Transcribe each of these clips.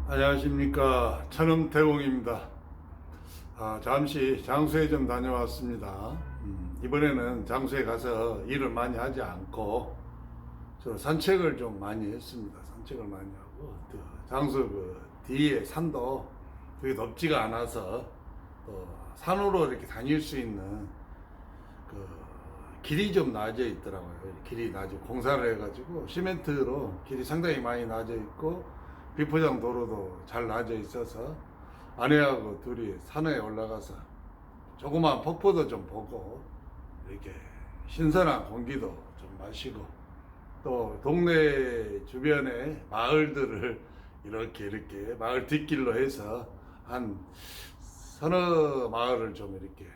안녕하십니까, 천음태공입니다. 잠시 장소에 좀 다녀왔습니다. 이번에는 장소에 가서 일을 많이 하지 않고 산책을 좀 많이 했습니다. 산책을 많이 하고 장소 뒤에 산도 되게 덥지가 않아서 산으로 이렇게 다닐 수 있는 그 길이 좀 나아져 있더라고요. 길이 나아져 공사를 해가지고 시멘트로 길이 상당히 많이 나아져 있고 비포장 도로도 잘 나아져 있어서 아내하고 둘이 산에 올라가서 조그만 폭포도 좀 보고 이렇게 신선한 공기도 좀 마시고 또 동네 주변의 마을들을 이렇게 마을 뒷길로 해서 한 서너 마을을 좀 이렇게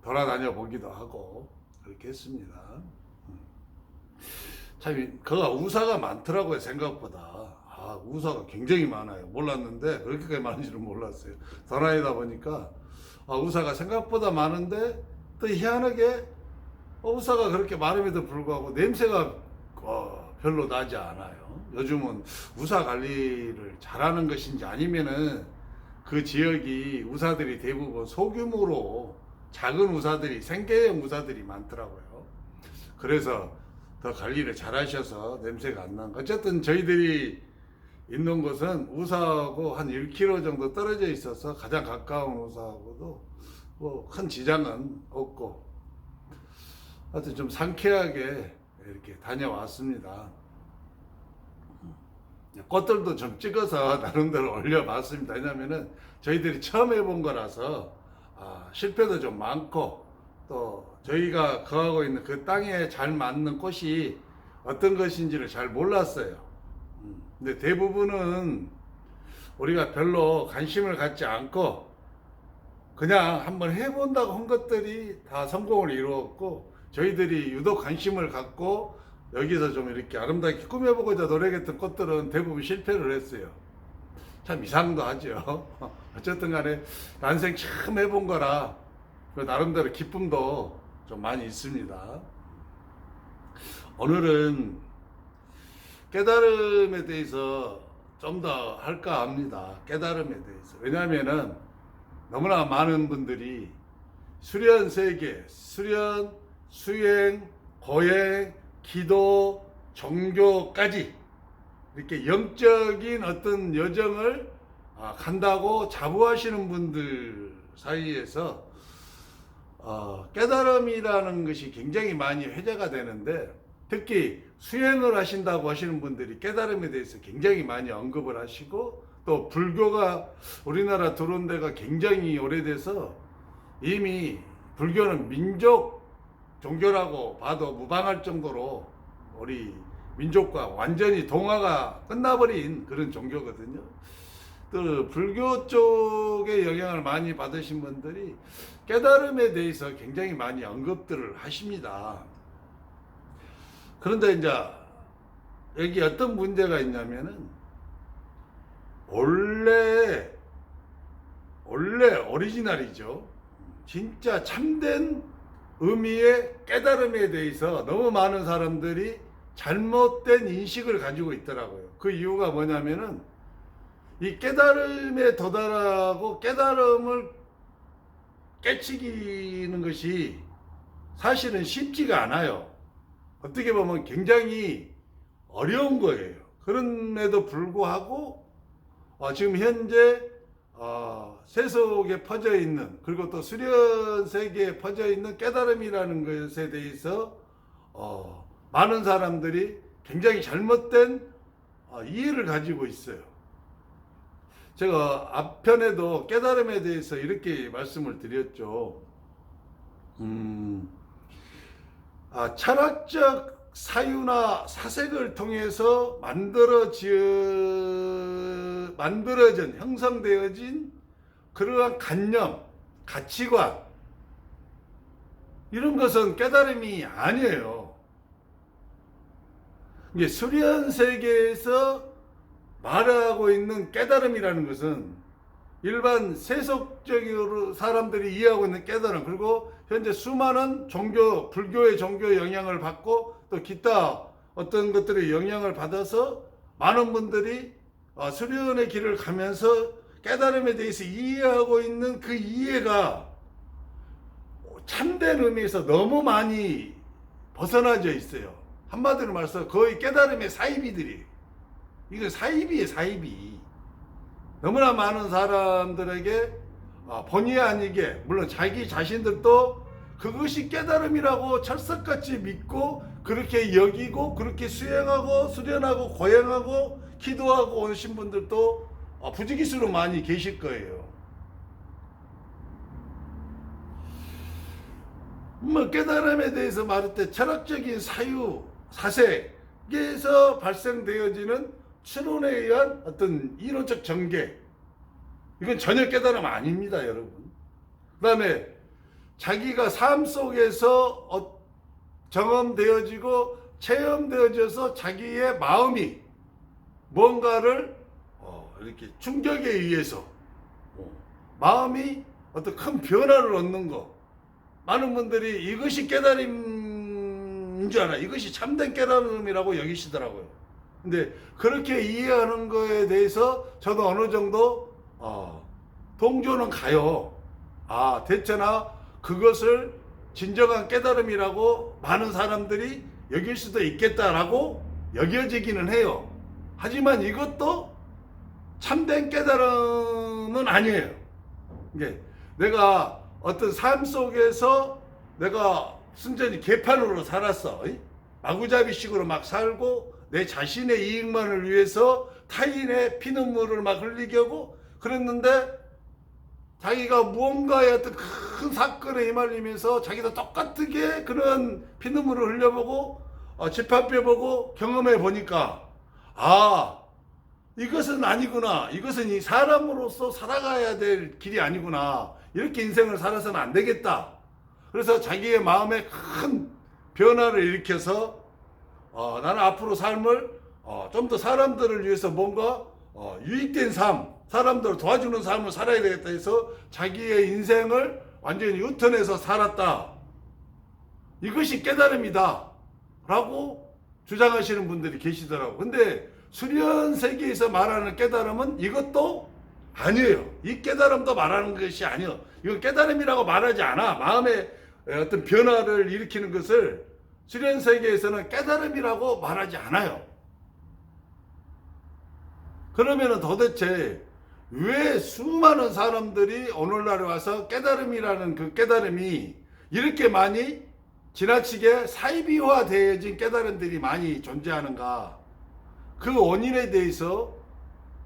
돌아다녀 보기도 하고 그렇게 했습니다. 참, 거가 우사가 많더라고요, 생각보다. 우사가 굉장히 많아요. 몰랐는데, 그렇게까지 많은지는 몰랐어요. 돌아다니다 보니까, 우사가 생각보다 많은데, 또 희한하게, 우사가 그렇게 많음에도 불구하고 냄새가 별로 나지 않아요. 요즘은 우사 관리를 잘하는 것인지 아니면은 그 지역이 우사들이 대부분 소규모로 작은 우사들이, 생계형 우사들이 많더라고요. 그래서 더 관리를 잘 하셔서 냄새가 안 나는. 어쨌든 저희들이 있는 곳은 우사하고 한 1km 정도 떨어져 있어서 가장 가까운 우사하고도 뭐 큰 지장은 없고 하여튼 좀 상쾌하게 이렇게 다녀왔습니다. 꽃들도 좀 찍어서 나름대로 올려봤습니다. 왜냐면은 저희들이 처음 해본 거라서 실패도 좀 많고 또 저희가 거하고 있는 그 땅에 잘 맞는 꽃이 어떤 것인지를 잘 몰랐어요. 근데 대부분은 우리가 별로 관심을 갖지 않고 그냥 한번 해본다고 한 것들이 다 성공을 이루었고 저희들이 유독 관심을 갖고 여기서 좀 이렇게 아름답게 꾸며보고자 노력했던 꽃들은 대부분 실패를 했어요. 참 이상도 하죠. 어쨌든 간에 난생 처음 해본 거라 나름대로 기쁨도 좀 많이 있습니다. 오늘은 깨달음에 대해서 좀 더 할까 합니다. 깨달음에 대해서. 왜냐하면은 너무나 많은 분들이 수련 세계, 수련, 수행, 고행, 기도, 종교까지 이렇게 영적인 어떤 여정을 간다고 자부하시는 분들 사이에서 깨달음이라는 것이 굉장히 많이 회자가 되는데 특히 수행을 하신다고 하시는 분들이 깨달음에 대해서 굉장히 많이 언급을 하시고 또 불교가 우리나라 들어온 데가 굉장히 오래돼서 이미 불교는 민족 종교라고 봐도 무방할 정도로 우리 민족과 완전히 동화가 끝나버린 그런 종교거든요. 또 불교 쪽의 영향을 많이 받으신 분들이 깨달음에 대해서 굉장히 많이 언급들을 하십니다. 그런데 이제 여기 어떤 문제가 있냐면은 원래 오리지널이죠. 진짜 참된 의미의 깨달음에 대해서 너무 많은 사람들이 잘못된 인식을 가지고 있더라고요. 그 이유가 뭐냐면은 이 깨달음에 도달하고 깨달음을 깨치기는 것이 사실은 쉽지가 않아요. 어떻게 보면 굉장히 어려운 거예요. 그럼에도 불구하고 지금 현재 세속에 퍼져 있는 그리고 또 수련 세계에 퍼져 있는 깨달음이라는 것에 대해서 많은 사람들이 굉장히 잘못된 이해를 가지고 있어요. 제가 앞편에도 깨달음에 대해서 이렇게 말씀을 드렸죠. 철학적 사유나 사색을 통해서 만들어진 형성되어진 그러한 관념, 가치관 이런 것은 깨달음이 아니에요. 이게 수련 세계에서 말하고 있는 깨달음이라는 것은 일반 세속적으로 사람들이 이해하고 있는 깨달음 그리고 현재 수많은 종교, 불교의 종교 영향을 받고 또 기타 어떤 것들의 영향을 받아서 많은 분들이 수련의 길을 가면서 깨달음에 대해서 이해하고 있는 그 이해가 참된 의미에서 너무 많이 벗어나져 있어요. 한마디로 말해서 거의 깨달음의 사이비들이. 이건 사이비예요, 사이비. 너무나 많은 사람들에게 본의 아니게, 물론 자기 자신들도 그것이 깨달음이라고 철석같이 믿고 그렇게 여기고 그렇게 수행하고 수련하고 고행하고 기도하고 오신 분들도 부지기수로 많이 계실 거예요. 뭐 깨달음에 대해서 말할 때 철학적인 사유, 사색에서 발생되어지는 추론에 의한 어떤 이론적 전개, 이건 전혀 깨달음 아닙니다, 여러분. 그 다음에 자기가 삶 속에서 경험되어지고 체험되어져서 자기의 마음이 뭔가를 이렇게 충격에 의해서 마음이 어떤 큰 변화를 얻는 거, 많은 분들이 이것이 깨달음인 줄 알아. 이것이 참된 깨달음이라고 여기시더라고요. 근데 그렇게 이해하는 거에 대해서 저도 어느 정도 동조는 가요. 대체나 그것을 진정한 깨달음이라고 많은 사람들이 여길 수도 있겠다라고 여겨지기는 해요. 하지만 이것도 참된 깨달음은 아니에요. 이게 내가 어떤 삶 속에서 내가 순전히 개판으로 살았어. 마구잡이식으로 막 살고 내 자신의 이익만을 위해서 타인의 피눈물을 막 흘리게 하고 그랬는데 자기가 무언가의 어떤 큰 사건에 휘말리면서 자기도 똑같게 그런 피눈물을 흘려보고 집합해보고 경험해 보니까 이것은 아니구나. 이것은 이 사람으로서 살아가야 될 길이 아니구나. 이렇게 인생을 살아서는 안 되겠다. 그래서 자기의 마음에 큰 변화를 일으켜서 나는 앞으로 삶을 좀 더 사람들을 위해서 뭔가 유익된 삶, 사람들을 도와주는 삶을 살아야 되겠다 해서 자기의 인생을 완전히 유턴해서 살았다. 이것이 깨달음이다 라고 주장하시는 분들이 계시더라고요. 근데 수련 세계에서 말하는 깨달음은 이것도 아니에요. 이 깨달음도 말하는 것이 아니에요. 이거 깨달음이라고 말하지 않아. 마음의 어떤 변화를 일으키는 것을 수련 세계에서는 깨달음이라고 말하지 않아요. 그러면은 도대체 왜 수많은 사람들이 오늘날에 와서 깨달음이라는 그 깨달음이 이렇게 많이 지나치게 사이비화되어진 깨달음들이 많이 존재하는가? 그 원인에 대해서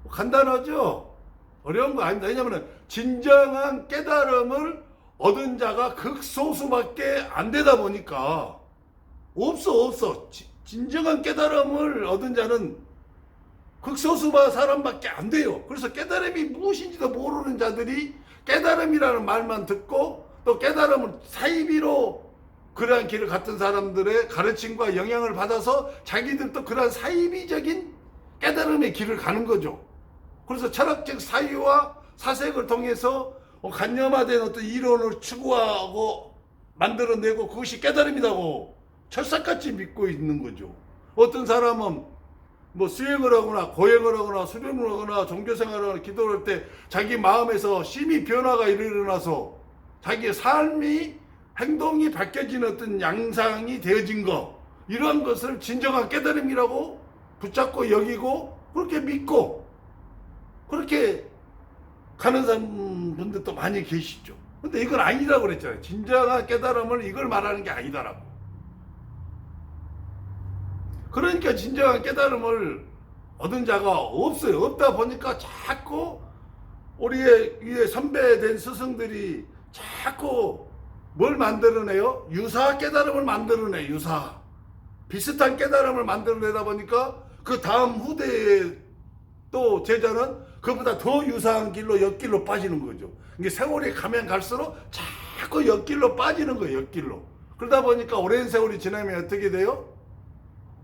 간단하죠? 어려운 거 아닙니다. 왜냐하면 진정한 깨달음을 얻은 자가 극소수밖에 안 되다 보니까 없어. 진정한 깨달음을 얻은 자는 극소수 사람밖에 안 돼요. 그래서 깨달음이 무엇인지도 모르는 자들이 깨달음이라는 말만 듣고 또 깨달음을 사이비로 그러한 길을 갔던 사람들의 가르침과 영향을 받아서 자기들도 그러한 사이비적인 깨달음의 길을 가는 거죠. 그래서 철학적 사유와 사색을 통해서 간념화된 어떤 이론을 추구하고 만들어내고 그것이 깨달음이라고 철석같이 믿고 있는 거죠. 어떤 사람은 뭐 수행을 하거나 고행을 하거나 수련을 하거나 종교생활을 하거나 기도를 할 때 자기 마음에서 심히 변화가 일어나서 자기의 삶이 행동이 바뀌어지는 어떤 양상이 되어진 거, 이러한 것을 진정한 깨달음이라고 붙잡고 여기고 그렇게 믿고 그렇게 가는 분들도 많이 계시죠. 근데 이건 아니라고 그랬잖아요. 진정한 깨달음을 이걸 말하는 게 아니다라고. 그러니까 진정한 깨달음을 얻은 자가 없어요. 없다 보니까 자꾸 우리의 위에 선배된 스승들이 자꾸 뭘 만들어내요? 유사 깨달음을 만들어내. 유사 비슷한 깨달음을 만들어내다 보니까 그 다음 후대의 또 제자는 그보다 더 유사한 길로 옆길로 빠지는 거죠. 이게 세월이 가면 갈수록 자꾸 옆길로 빠지는 거예요. 옆길로. 그러다 보니까 오랜 세월이 지나면 어떻게 돼요?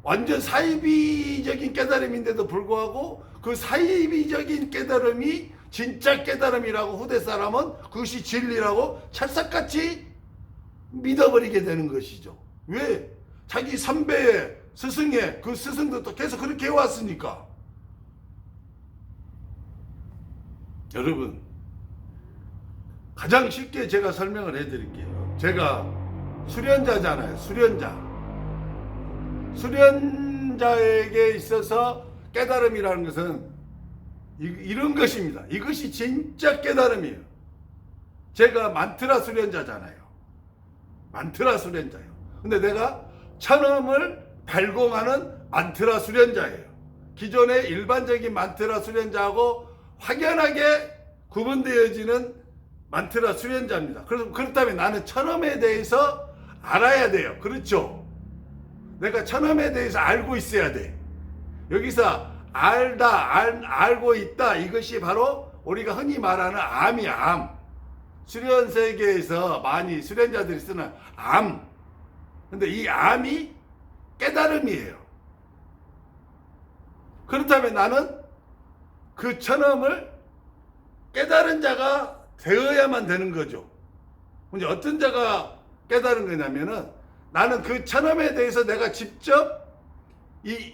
완전 사이비적인 깨달음인데도 불구하고 그 사이비적인 깨달음이 진짜 깨달음이라고 후대 사람은 그것이 진리라고 찰싹같이 믿어버리게 되는 것이죠. 왜? 자기 선배의 스승의 그 스승들도 계속 그렇게 해왔으니까. 여러분, 가장 쉽게 제가 설명을 해드릴게요. 제가 수련자잖아요. 수련자에게 있어서 깨달음이라는 것은 이런 것입니다. 이것이 진짜 깨달음이에요. 제가 만트라 수련자잖아요. 만트라 수련자예요. 근데 내가 천음을 발공하는 만트라 수련자예요. 기존의 일반적인 만트라 수련자하고 확연하게 구분되어지는 만트라 수련자입니다. 그렇다면 나는 천음에 대해서 알아야 돼요. 그렇죠? 내가 천음에 대해서 알고 있어야 돼. 여기서 알고 있다. 이것이 바로 우리가 흔히 말하는 암이야, 암. 수련 세계에서 많이 수련자들이 쓰는 암. 근데 이 암이 깨달음이에요. 그렇다면 나는 그 천음을 깨달은 자가 되어야만 되는 거죠. 이제 어떤 자가 깨달은 거냐면은 나는 그 천음에 대해서 내가 직접 이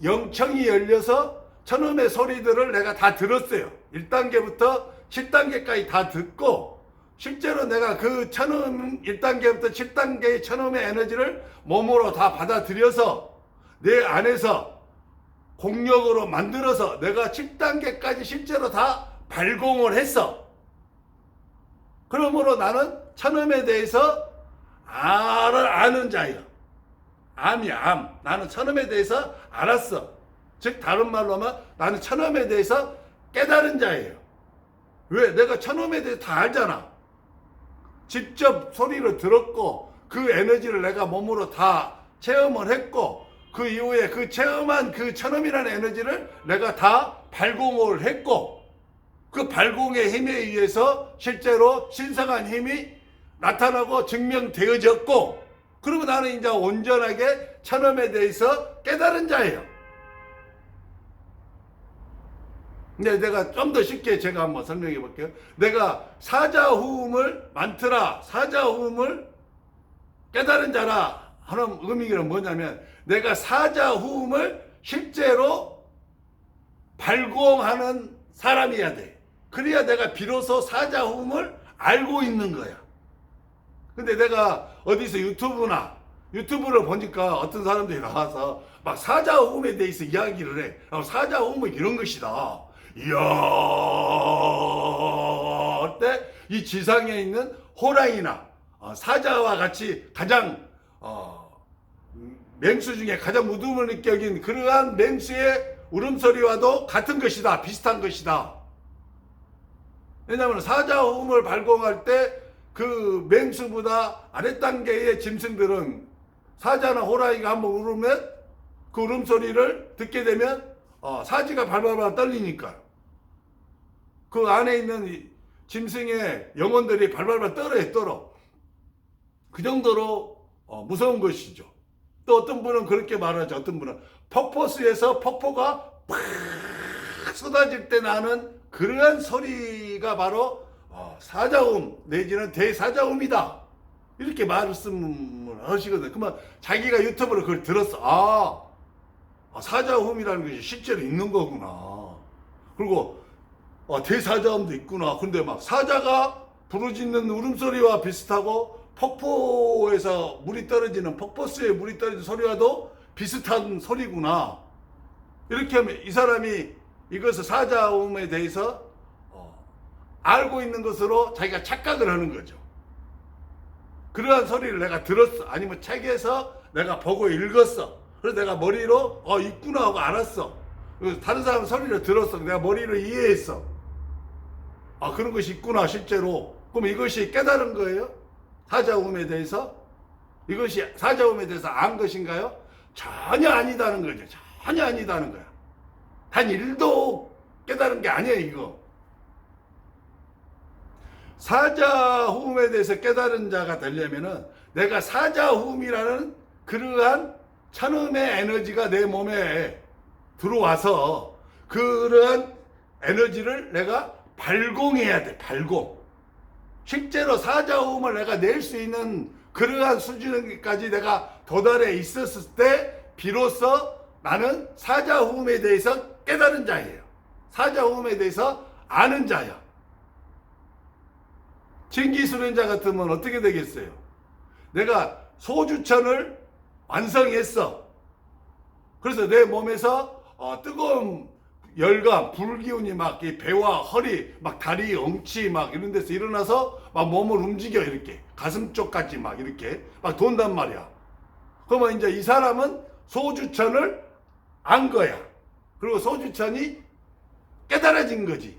영청이 열려서 천음의 소리들을 내가 다 들었어요. 1단계부터 7단계까지 다 듣고 실제로 내가 그 천음 1단계부터 7단계의 천음의 에너지를 몸으로 다 받아들여서 내 안에서 공력으로 만들어서 내가 7단계까지 실제로 다 발공을 했어. 그러므로 나는 천음에 대해서 아는 자예요. 암이야, 암. 나는 천음에 대해서 알았어. 즉 다른 말로 하면 나는 천음에 대해서 깨달은 자예요. 왜? 내가 천음에 대해서 다 알잖아. 직접 소리를 들었고 그 에너지를 내가 몸으로 다 체험을 했고 그 이후에 그 체험한 그 천음이라는 에너지를 내가 다 발공을 했고 그 발공의 힘에 의해서 실제로 신성한 힘이 나타나고 증명되어졌고 그리고 나는 이제 온전하게 천음에 대해서 깨달은 자예요. 근데 내가 좀 더 쉽게 제가 한번 설명해 볼게요. 내가 사자후음을 만트라 사자후음을 깨달은 자라 하는 의미가 뭐냐면 내가 사자후음을 실제로 발공하는 사람이어야 돼. 그래야 내가 비로소 사자후음을 알고 있는 거야. 근데 내가 어디서 유튜브를 보니까 어떤 사람들이 나와서 막 사자후음에 대해서 이야기를 해. 사자후음은 이런 것이다. 이야, 어때? 이 지상에 있는 호랑이나 사자와 같이 가장 맹수 중에 가장 무덤을 느껴진 그러한 맹수의 울음소리와도 같은 것이다. 비슷한 것이다. 왜냐하면 사자호음을 발공할 때 그 맹수보다 아랫단계의 짐승들은 사자나 호랑이가 한번 울으면 그 울음소리를 듣게 되면 사지가 발발발 떨리니까 그 안에 있는 짐승의 영혼들이 발발발 떨어. 그 정도로 무서운 것이죠. 또 어떤 분은 그렇게 말하죠. 어떤 분은 폭포수에서 폭포가 팍 쏟아질 때 나는 그러한 소리가 바로 사자음 내지는 대사자음이다. 이렇게 말씀을 하시거든요. 그러면 자기가 유튜브로 그걸 들었어. 사자음이라는 것이 실제로 있는 거구나. 그리고 대사자음도 있구나. 근데 막 사자가 부르짖는 울음소리와 비슷하고 폭포에서 물이 떨어지는 폭포수에 물이 떨어지는 소리와도 비슷한 소리구나. 이렇게 하면 이 사람이 이것을 사자음에 대해서 알고 있는 것으로 자기가 착각을 하는 거죠. 그러한 소리를 내가 들었어. 아니면 책에서 내가 보고 읽었어. 그래서 내가 머리로 있구나 하고 알았어. 다른 사람 소리를 들었어. 내가 머리로 이해했어. 그런 것이 있구나 실제로. 그럼 이것이 깨달은 거예요? 사자음에 대해서? 이것이 사자음에 대해서 안 것인가요? 전혀 아니다는 거죠. 전혀 아니다는 거야. 단 1도 깨달은 게 아니에요, 이거. 사자후음에 대해서 깨달은 자가 되려면은 내가 사자후음이라는 그러한 천음의 에너지가 내 몸에 들어와서 그러한 에너지를 내가 발공해야 돼, 발공. 실제로 사자후음을 내가 낼 수 있는 그러한 수준까지 내가 도달해 있었을 때 비로소 나는 사자후음에 대해서 깨달은 자예요. 사자후음에 대해서 아는 자야. 증기수련자 같으면 어떻게 되겠어요? 내가 소주천을 완성했어. 그래서 내 몸에서 뜨거운 열감, 불기운이 막 배와 허리, 막 다리, 엉치 막 이런 데서 일어나서 막 몸을 움직여 이렇게 가슴 쪽까지 막 이렇게 막 돈단 말이야. 그러면 이제 이 사람은 소주천을 안 거야. 그리고 소주천이 깨달아진 거지.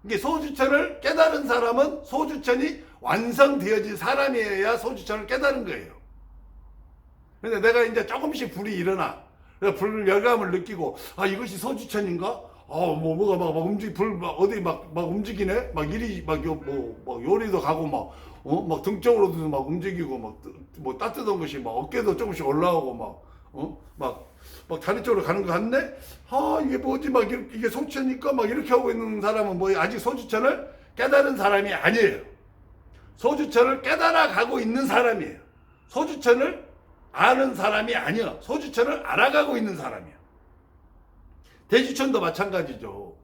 이게 소주천을 깨달은 사람은 소주천이 완성되어진 사람이어야 소주천을 깨달은 거예요. 근데 내가 이제 조금씩 불이 일어나. 불 열감을 느끼고, 이것이 소주천인가? 뭐가 막 불, 어디 막 움직이네? 막 이리, 막 요리도 가고, 막 등 쪽으로도 막 움직이고, 뭐 따뜻한 것이 막 어깨도 조금씩 올라오고, 막 다리 쪽으로 가는 것 같네? 이게 뭐지? 막 이게 소주천이니까? 막 이렇게 하고 있는 사람은 뭐 아직 소주천을 깨달은 사람이 아니에요. 소주천을 깨달아 가고 있는 사람이에요. 소주천을 아는 사람이 아니야. 소주천을 알아가고 있는 사람이야. 대주천도 마찬가지죠.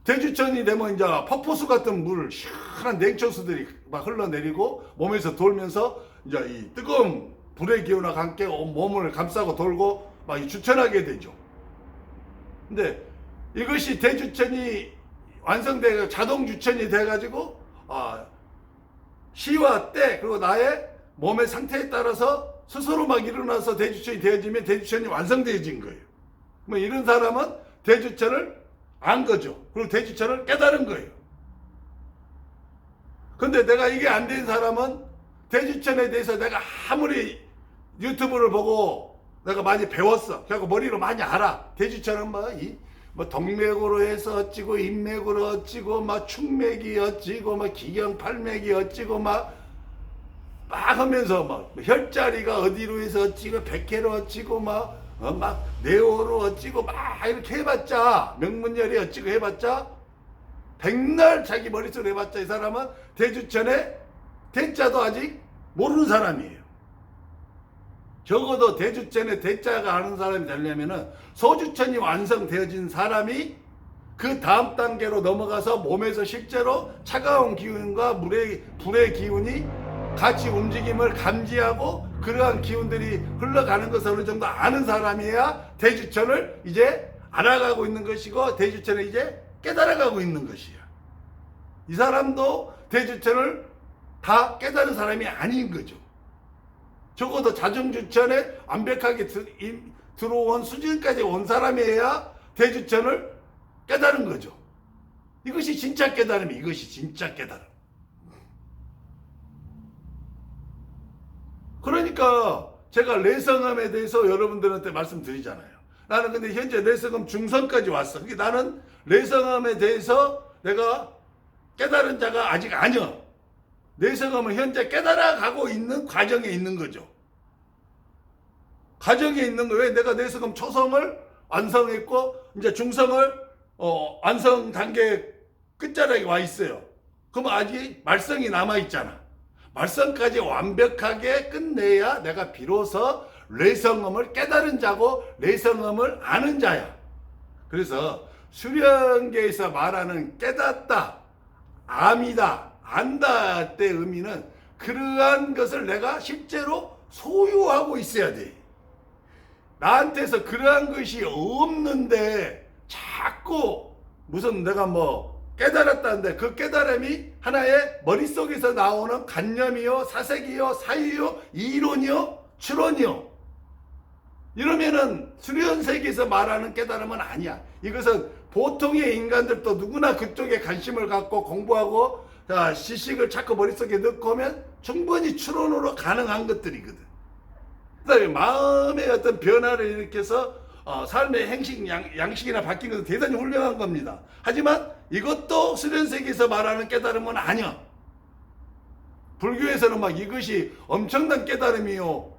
대주천이 되면 이제 폭포수 같은 물, 시원한 냉초수들이 막 흘러내리고 몸에서 돌면서 이제 이 뜨거운 불의 기운과 함께 몸을 감싸고 돌고 막 주천하게 되죠. 근데 이것이 대주천이 완성돼 자동 주천이 돼가지고 시와 때 그리고 나의 몸의 상태에 따라서 스스로 막 일어나서 대주천이 되어지면 대주천이 완성되어진 거예요. 뭐 이런 사람은 대주천을 안 거죠. 그리고 대주천을 깨달은 거예요. 근데 내가 이게 안 된 사람은 대주천에 대해서 내가 아무리 유튜브를 보고 내가 많이 배웠어. 그래갖고 머리로 많이 알아. 대주천은 뭐 동맥으로 해서 어찌고 인맥으로 어찌고 막 축맥이 어찌고 막 기경팔맥이 어찌고 막 하면서 막 혈자리가 어디로 해서 어찌고 백회로 어찌고 막 네오로 어찌고 막 이렇게 해봤자 명문열이 어찌고 해봤자 백날 자기 머릿속으로 해봤자 이 사람은 대주천의 대자도 아직 모르는 사람이에요. 적어도 대주천의 대자가 아는 사람이 되려면은 소주천이 완성되어진 사람이 그 다음 단계로 넘어가서 몸에서 실제로 차가운 기운과 불의 기운이 같이 움직임을 감지하고 그러한 기운들이 흘러가는 것을 어느 정도 아는 사람이야 대주천을 이제 알아가고 있는 것이고 대주천을 이제 깨달아가고 있는 것이야. 이 사람도 대주천을 다 깨달은 사람이 아닌 거죠. 적어도 자정주천에 완벽하게 들어온 수준까지 온 사람이어야 대주천을 깨달은 거죠. 이것이 진짜 깨달음이 이것이 진짜 깨달음. 그러니까 제가 내성암에 대해서 여러분들한테 말씀드리잖아요. 나는 근데 현재 내성암 중선까지 왔어. 그게 나는 내성암에 대해서 내가 깨달은 자가 아직 아니야. 내성암은 현재 깨달아가고 있는 과정에 있는 거죠. 과정에 있는 거예요. 내가 내성암 초성을 완성했고 이제 중성을 완성 단계 끝자락에 와 있어요. 그럼 아직 말성이 남아 있잖아. 말성까지 완벽하게 끝내야 내가 비로소 뇌성음을 깨달은 자고 뇌성음을 아는 자야. 그래서 수련계에서 말하는 깨닫다, 암이다, 안다 때 의미는 그러한 것을 내가 실제로 소유하고 있어야 돼. 나한테서 그러한 것이 없는데 자꾸 무슨 내가 깨달았다는데 그 깨달음이 하나의 머릿속에서 나오는 관념이요, 사색이요, 사유요, 이론이요, 추론이요. 이러면은 수련세계에서 말하는 깨달음은 아니야. 이것은 보통의 인간들도 누구나 그쪽에 관심을 갖고 공부하고 지식을 자꾸 머릿속에 넣고 오면 충분히 추론으로 가능한 것들이거든. 그다음에 마음의 어떤 변화를 일으켜서 삶의 행식, 양식이나 바뀐 것은 대단히 훌륭한 겁니다. 하지만 이것도 수련세계에서 말하는 깨달음은 아니야. 불교에서는 이것이 엄청난 깨달음이요,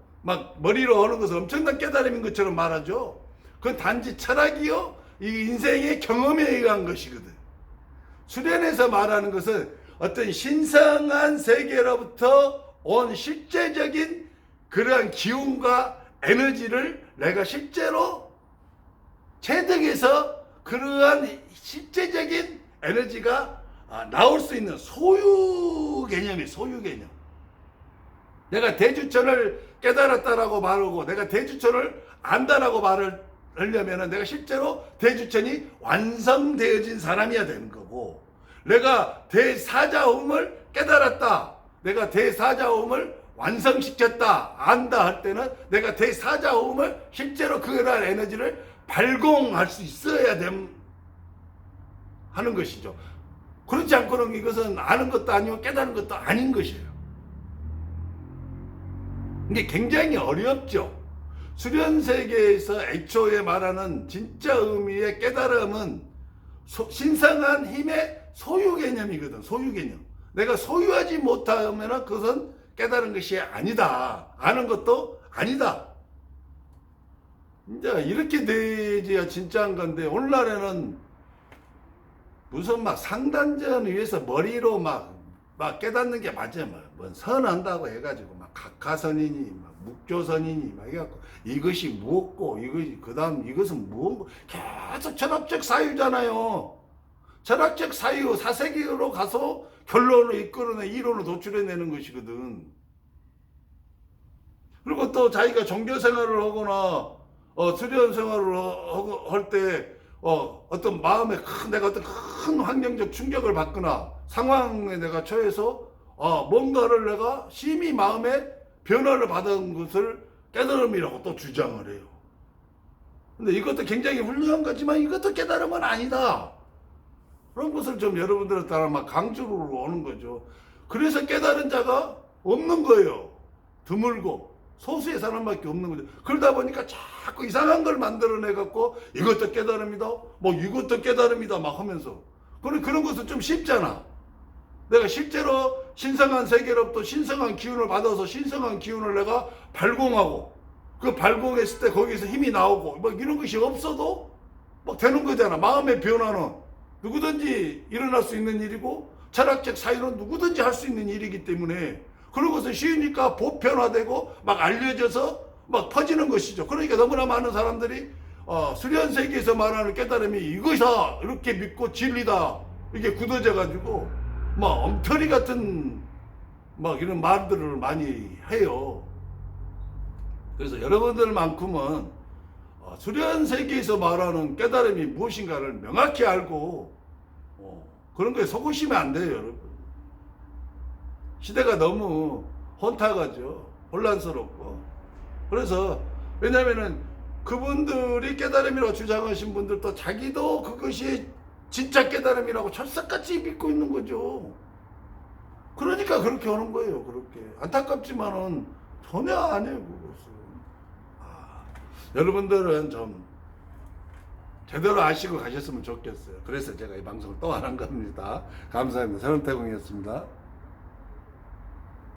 머리로 하는 것은 엄청난 깨달음인 것처럼 말하죠. 그건 단지 철학이요, 이 인생의 경험에 의한 것이거든. 수련에서 말하는 것은 어떤 신성한 세계로부터 온 실제적인 그러한 기운과 에너지를 내가 실제로 체득해서 그러한 실제적인 에너지가 나올 수 있는 소유 개념이 소유 개념. 내가 대주천을 깨달았다라고 말하고 내가 대주천을 안다라고 말을 하려면 내가 실제로 대주천이 완성되어진 사람이어야 되는 거고, 내가 대사자음을 깨달았다, 내가 대사자음을 완성시켰다, 안다 할 때는 내가 대사자음을 실제로 그러한 에너지를 발공할 수 있어야 하는 것이죠. 그렇지 않고는 이것은 아는 것도 아니고 깨달은 것도 아닌 것이에요. 이게 굉장히 어렵죠. 수련세계에서 애초에 말하는 진짜 의미의 깨달음은 신성한 힘의 소유 개념이거든. 소유 개념. 내가 소유하지 못하면 그것은 깨달은 것이 아니다. 아는 것도 아니다. 이제 이렇게 되지야 진짜한 건데, 오늘날에는 무슨 막 상단전 위에서 머리로 막 깨닫는 게 맞아요. 뭐 선한다고 해가지고 막 각하선이니 막 묵조선이니 막 해갖고 이것이 무엇고 이것이 그다음 이것은 무엇고 계속 철학적 사유잖아요. 철학적 사유 사세계로 가서 결론을 이끌어내 이론을 도출해내는 것이거든. 그리고 또 자기가 종교 생활을 하거나 수련 생활을 할 때 어떤 마음에 내가 어떤 큰 환경적 충격을 받거나 상황에 내가 처해서 뭔가를 내가 심히 마음에 변화를 받은 것을 깨달음이라고 또 주장을 해요. 근데 이것도 굉장히 훌륭한 거지만 이것도 깨달음은 아니다. 그런 것을 좀 여러분들 따라 막 강조를 오는 거죠. 그래서 깨달은 자가 없는 거예요. 드물고 소수의 사람밖에 없는 거죠. 그러다 보니까 자꾸 이상한 걸 만들어내갖고 이것도 깨달음이다, 뭐 이것도 깨달음이다 막 하면서 그런 것은 좀 쉽잖아. 내가 실제로 신성한 세계로부터 신성한 기운을 받아서 신성한 기운을 내가 발공하고 그 발공했을 때 거기서 힘이 나오고 뭐 이런 것이 없어도 막 되는 거잖아. 마음의 변화는 누구든지 일어날 수 있는 일이고 철학적 사유는 누구든지 할 수 있는 일이기 때문에 그런 것은 쉬우니까 보편화되고 막 알려져서 막 퍼지는 것이죠. 그러니까 너무나 많은 사람들이 수련 세계에서 말하는 깨달음이 이것이다 이렇게 믿고 진리다 이게 굳어져 가지고 막 엉터리 같은 막 이런 말들을 많이 해요. 그래서 여러분들만큼은 수련 세계에서 말하는 깨달음이 무엇인가를 명확히 알고 그런 거에 속으시면 안 돼요, 여러분. 시대가 너무 혼탁하죠. 혼란스럽고. 그래서 왜냐면은 그분들이 깨달음이라고 주장하신 분들도 자기도 그것이 진짜 깨달음이라고 철석같이 믿고 있는 거죠. 그러니까 그렇게 하는 거예요. 그렇게 안타깝지만은 전혀 안 해요. 그것은. 여러분들은 좀 제대로 아시고 가셨으면 좋겠어요. 그래서 제가 이 방송을 또 하는 겁니다. 감사합니다. 서른태공이었습니다.